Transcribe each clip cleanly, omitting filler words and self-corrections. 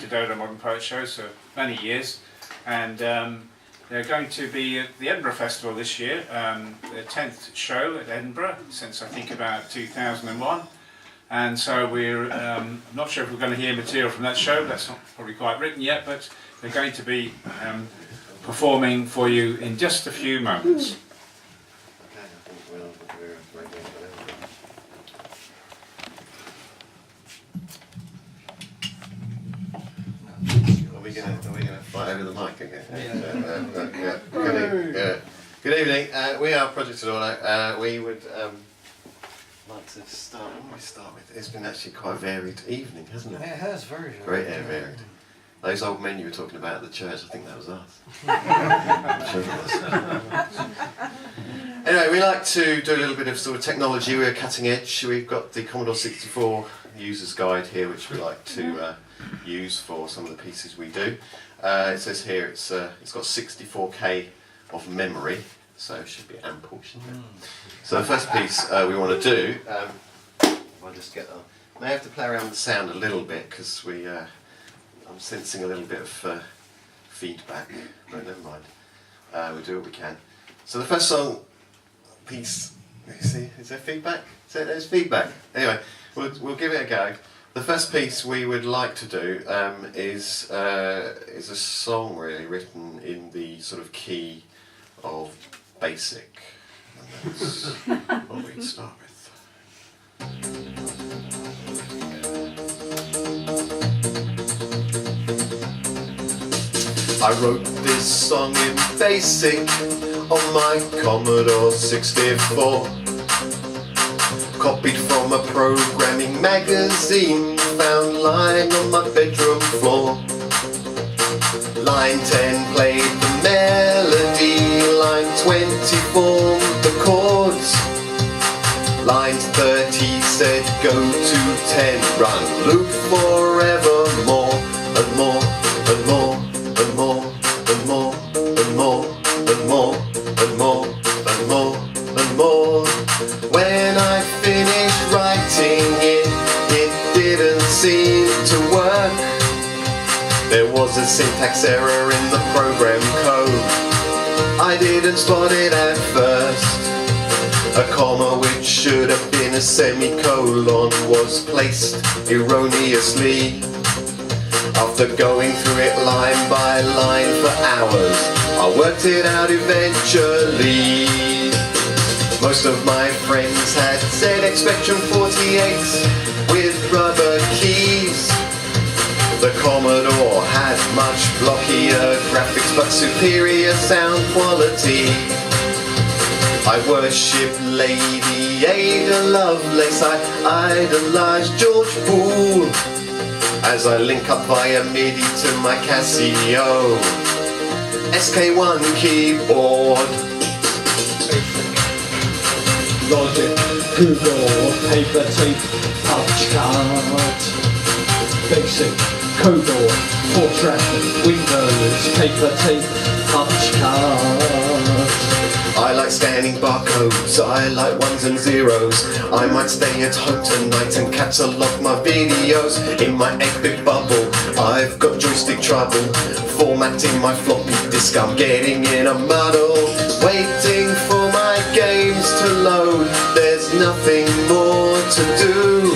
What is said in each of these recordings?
to Dodo Modern Poets shows for many years, and they're going to be at the Edinburgh Festival this year, their 10th show at Edinburgh since I think about 2001. And so we're not sure if we're going to hear material from that show. That's not probably quite written yet, but they're going to be performing for you in just a few moments. Are we going to fight over the mic again? Yeah. Good evening. We are Project Adorno. We would like to start. What do we start with? It's been actually quite a varied evening, hasn't it? It has, very varied. Great varied. Those old men you were talking about at the church, I think that was us. Anyway, we like to do a little bit of sort of technology. We're cutting edge. We've got the Commodore 64 user's guide here, which we like to use for some of the pieces we do. It says here it's got 64K of memory, so it should be ample, shouldn't it? So the first piece we want to do, I'll just get may have to play around with the sound a little bit because I'm sensing a little bit of feedback, but never mind. We'll do what we can. So the first song piece, you see, is there feedback? So there's feedback. Anyway, we'll give it a go. The first piece we would like to do is a song really written in the sort of key of basic, and that's what we'd start with. I wrote this song in basic on my Commodore 64. Copied from a programming magazine found lying on my bedroom floor. Line 10 played the melody, line 20 formed the chords. Line 30 said go to 10, run loop forevermore, and more, and more, and more, and more, and more, and more, and more, and more, and more. When I finished writing it, it didn't seem to work. There was a syntax error in the program code. I didn't spot it at first. A comma which should have been a semicolon was placed erroneously. After going through it line by line for hours, I worked it out eventually. Most of my friends had ZX Spectrum 48 with rubber keys. The Commodore had much blockier graphics but superior sound quality. I worship Lady Ada Lovelace, I idolize George Poole as I link up via MIDI to my Casio SK1 keyboard. Logic, Google, paper tape, punch card. Basic, Commodore, Fortran, Windows, paper tape, punch card. I like scanning barcodes, I like ones and zeros. I might stay at home tonight and catalogue my videos. In my 8-bit bubble, I've got joystick trouble. Formatting my floppy disk, I'm getting in a muddle. Waiting for my games to load, there's nothing more to do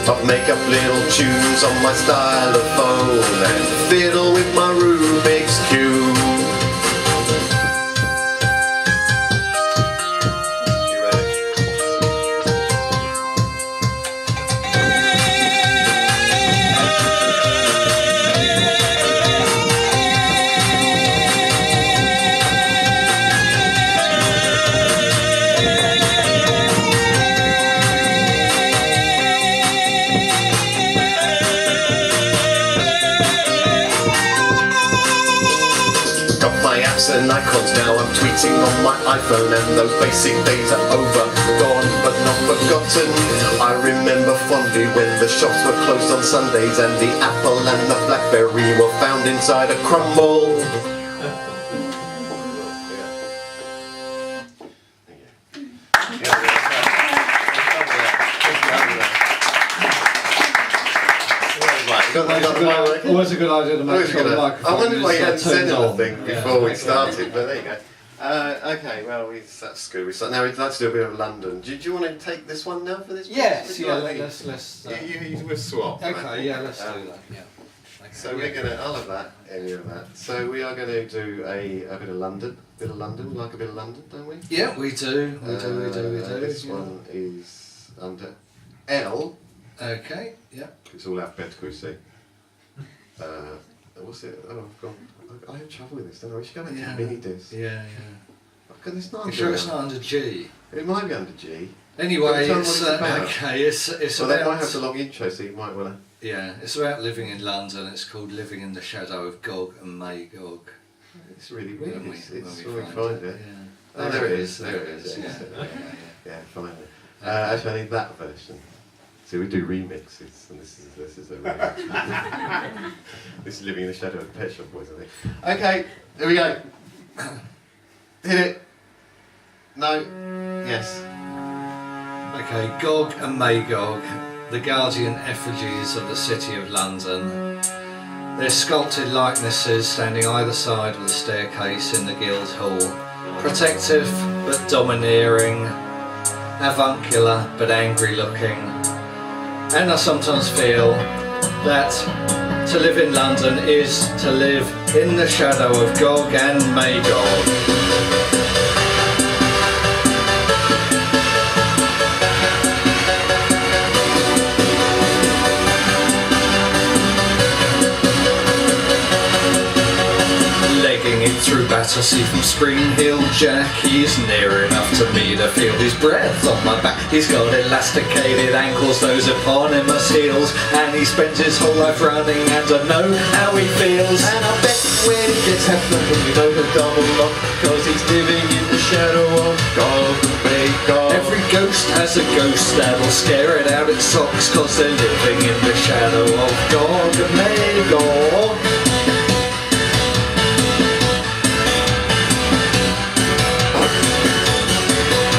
but make up little tunes on my stylophone and fiddle with my Rubik's Cube. And icons now, I'm tweeting on my iPhone, and those basic days are over, gone but not forgotten. I remember fondly when the shops were closed on Sundays and the Apple and the Blackberry were found inside a crumble. Right, got always a good idea to make sure the microphone I wondered why you hadn't is said turned on. anything before we started, but there you go. Okay, well, that's good. We start now. We'd like to do a bit of London. Do you want to take this one now for this? Yes, bit? yeah, Like, let's. we'll swap. Okay, yeah, let's do that. Yeah. Okay, So we're gonna. I'll have that. Any of that. So we are going to do a bit of London. We like a bit of London, don't we? Yeah, we do. We do. This one is under L. Okay. Yeah. It's all alphabetical, you see. What's it? Oh, I've gone. I have trouble with this, don't I? We should go back to the mini disc. Yeah. Because it's not You under sure it's L. not under G? It might be under G. Anyway, Tell me it's what it's about. okay. It's Well, they about. might have the long intro, so you might want to. Yeah, it's about living in London. It's called Living in the Shadow of Gog and Magog. It's really weird. When It's we when we find it. Yeah. Oh, there it is. There it is. Yeah. Yeah, finally. Actually, I need that version. See, we do remixes, and this is a remix. This is Living in the Shadow of the Pet Shop Boys, I think. Okay, here we go. Hit it. No. Yes. Okay, Gog and Magog, the guardian effigies of the city of London. They're sculpted likenesses standing either side of the staircase in the Guildhall, protective but domineering, avuncular but angry looking. And I sometimes feel that to live in London is to live in the shadow of Gog and Magog. Through Battersea from Spring Hill Jack, he's near enough to me to feel his breath on my back. He's got elasticated ankles, those eponymous heels, and he spends his whole life running, and I know how he feels. And I bet when he gets half nothing, you know the double lock, cause he's living in the shadow of Gog and Magog. Every ghost has a ghost that'll scare it out its socks, cause they're living in the shadow of Gog and Magog.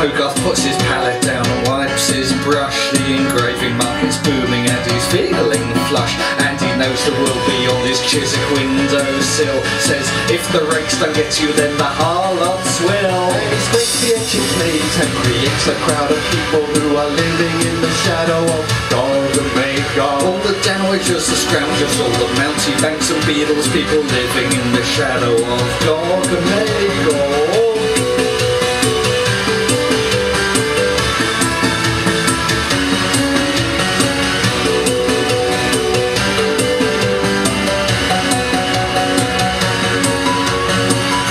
Hogarth puts his palette down and wipes his brush. The engraving market's booming and he's feeling flush. And he knows the world beyond his Chiswick windowsill. Says, if the rakes don't get you, then the harlots will. And he scrapes the etching plates and creates a crowd of people who are living in the shadow of Gog and Magog. All the downwagers, the scroungers, all the mountebanks and beadles, people living in the shadow of Gog and Magog.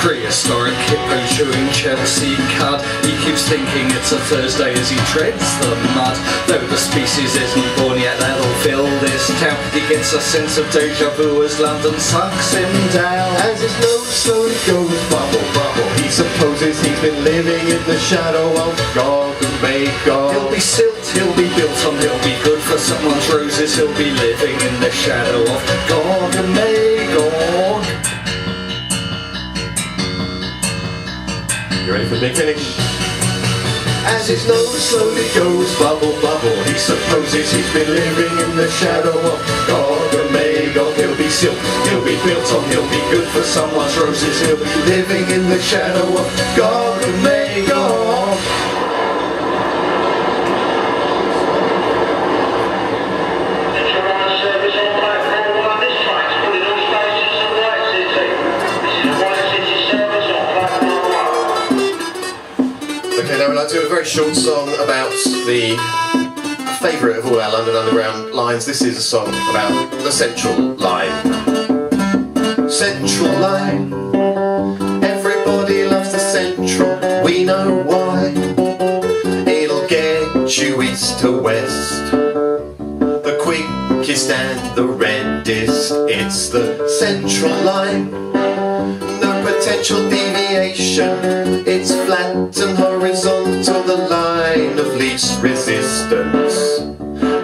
Prehistoric hippo chewing Chelsea cud. He keeps thinking it's a Thursday as he treads the mud. Though the species isn't born yet, that'll fill this town. He gets a sense of deja vu as London sucks him down. As his nose slowly goes bubble, bubble, he supposes he's been living in the shadow of Gog and Magog. He'll be silt, he'll be built on, he'll be good for someone's roses. He'll be living in the shadow of Gog and Magog. You ready for the big finish? As his nose slowly goes bubble, bubble, he supposes he's been living in the shadow of Gog and Magog. He'll be silk, he'll be built on, he'll be good for someone's roses. He'll be living in the shadow of Gog and Magog. Now we'd like to do a very short song about the favourite of all our London Underground lines. This is a song about the Central Line. Central Line, everybody loves the Central, we know why. It'll get you east to west, the quickest and the reddest. It's the Central Line, no potential deviation. It's flat and horizontal, the line of least resistance.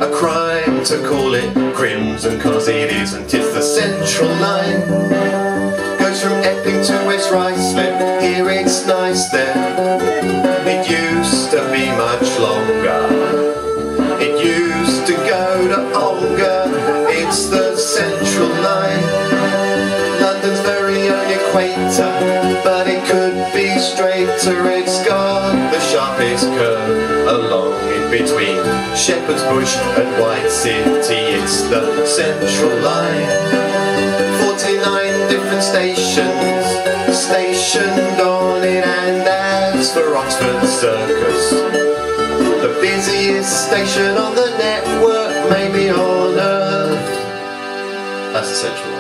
A crime to call it crimson, cause it isn't. It's the Central Line, goes from Epping to West Ruislip. Here it's nice there, it used to be much longer. It used to go to Ongar. It's the Central equator, but it could be straighter. It's got the sharpest curve along in between Shepherd's Bush and White City. It's the central line. 49 different stations stationed on it, and as for Oxford Circus, the busiest station on the network, maybe on Earth. That's the central line.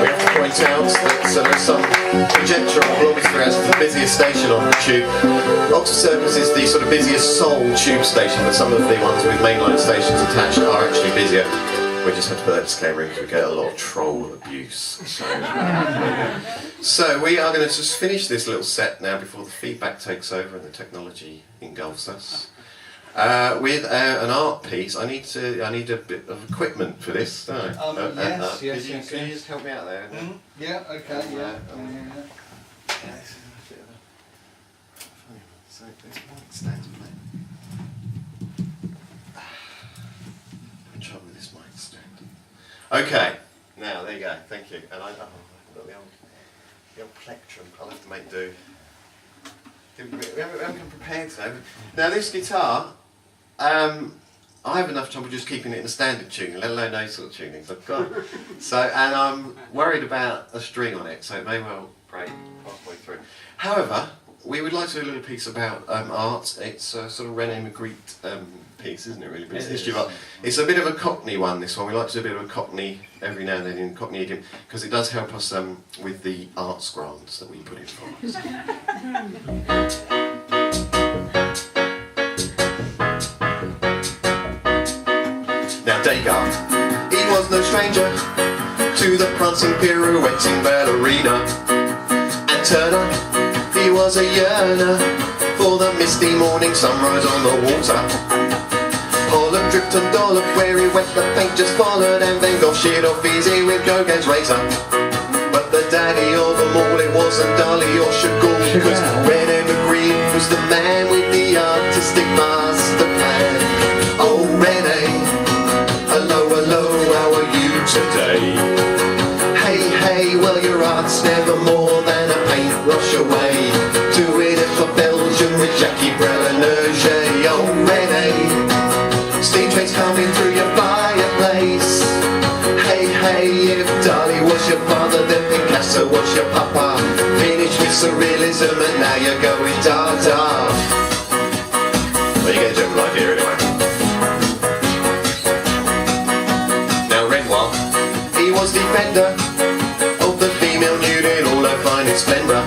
We have to point out that there's some conjecture on Bloomsbury as the busiest station on the tube. Oxford Circus is the sort of busiest sole tube station, but some of the ones with mainline stations attached are actually busier. We just have to put that disclaimer in because we get a lot of troll abuse. So we are going to just finish this little set now before the feedback takes over and the technology engulfs us. With an art piece. I need a bit of equipment for this, don't I? Yes. Can you just help me out there? Yeah, okay, yeah. Yeah, this is a bit of a funny one. So this mic stands playing. I'm trouble with this mic stand. Okay, now there you go. Thank you. And I've got the old plectrum. I'll have to make do. We haven't come prepared today. Now this guitar, I have enough trouble just keeping it in a standard tuning, let alone those sort of tunings. I've got and I'm worried about a string on it, so it may well break halfway through. However, we would like to do a little piece about art. It's a sort of René Magritte piece, isn't it? Really, but it's history of art. It's a bit of a Cockney one. This one we like to do a bit of a Cockney every now and then in Cockney idiom because it does help us with the arts grants that we put in for us. Now Degas, he was no stranger to the prancing pirouetting ballerina, and Turner, he was a yearner for the misty morning sunrise on the water. Pollock dripped and dollop where he went, the paint just followed, and Van Gogh sheared off easy with Gauguin's razor. But the daddy of them all, it wasn't Dali or Chagall, because René Magritte was the man with the artistic master plan. Oh René, hello, hello, how are you today? Hey, hey, well your art's never more than a paintbrush away. Doing it for Belgium with Jackie Brel and Hergé. Oh René, steam trains coming through your fireplace. Hey, hey, if Dali was your father, then Picasso was your papa. Finished with surrealism and now you're going Dada. Well, you get a general idea anyway. Now Renoir, he was defender of the female nude in all her finest splendour.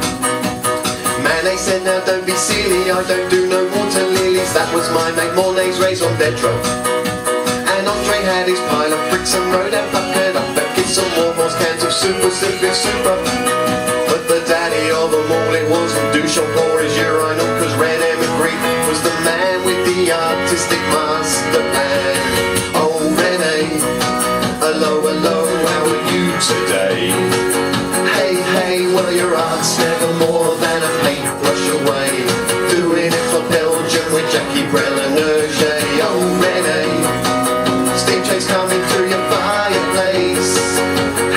Manet said, now don't be silly, I don't do no water lilies. That was my mate Mornay's raison d'etre. And Andre had his pile of bricks and rode and bucketed up and kids some warhorse cans of super, super, super. But the daddy of them all, it wasn't Duchamp or his urinal, cause René Magritte was the man with the artistic master plan. Oh René, hello, hello, how are you today? Hey, hey, well your art's never more than a paintbrush away. Doing it for Belgium with Jackie Brel and Hergé. Oh René, steam trains coming through your fireplace.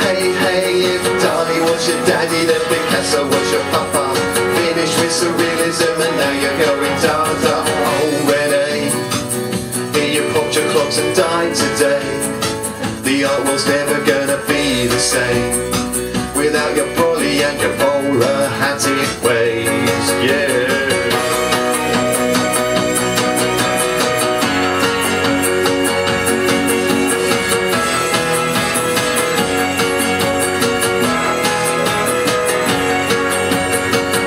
Hey, hey, if Dali was your daddy, then Picasso was your papa. Finished with surrealism and now you're going Dada. Oh René, here you popped your clogs and died today. The art world's never gonna be the same without your brolly and your bowler hatted ways, yeah.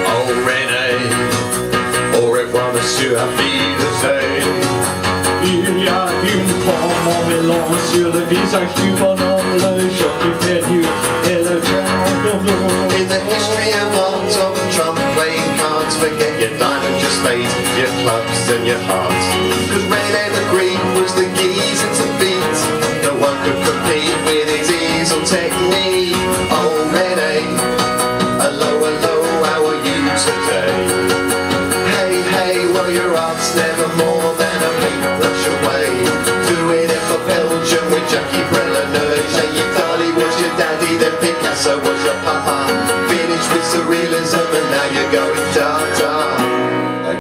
Oh René, au revoir monsieur, à Wiedersehen. Il y a une pomme en mélange sur le visage du bonhomme, le jour qui fait du et le In the history of art, of Trump playing cards, forget your diamonds, your spades, your clubs and your hearts. Cause René Magritte was the geezer to beat. No one could compete with his easel technique. Oh René, hello, hello, how are you today? Hey, hey, well your art's never more than a paintbrush away. Doing it for Belgium with Jackie Brel and Hergé. so was your papa. Finished with surrealism and now you're going dark.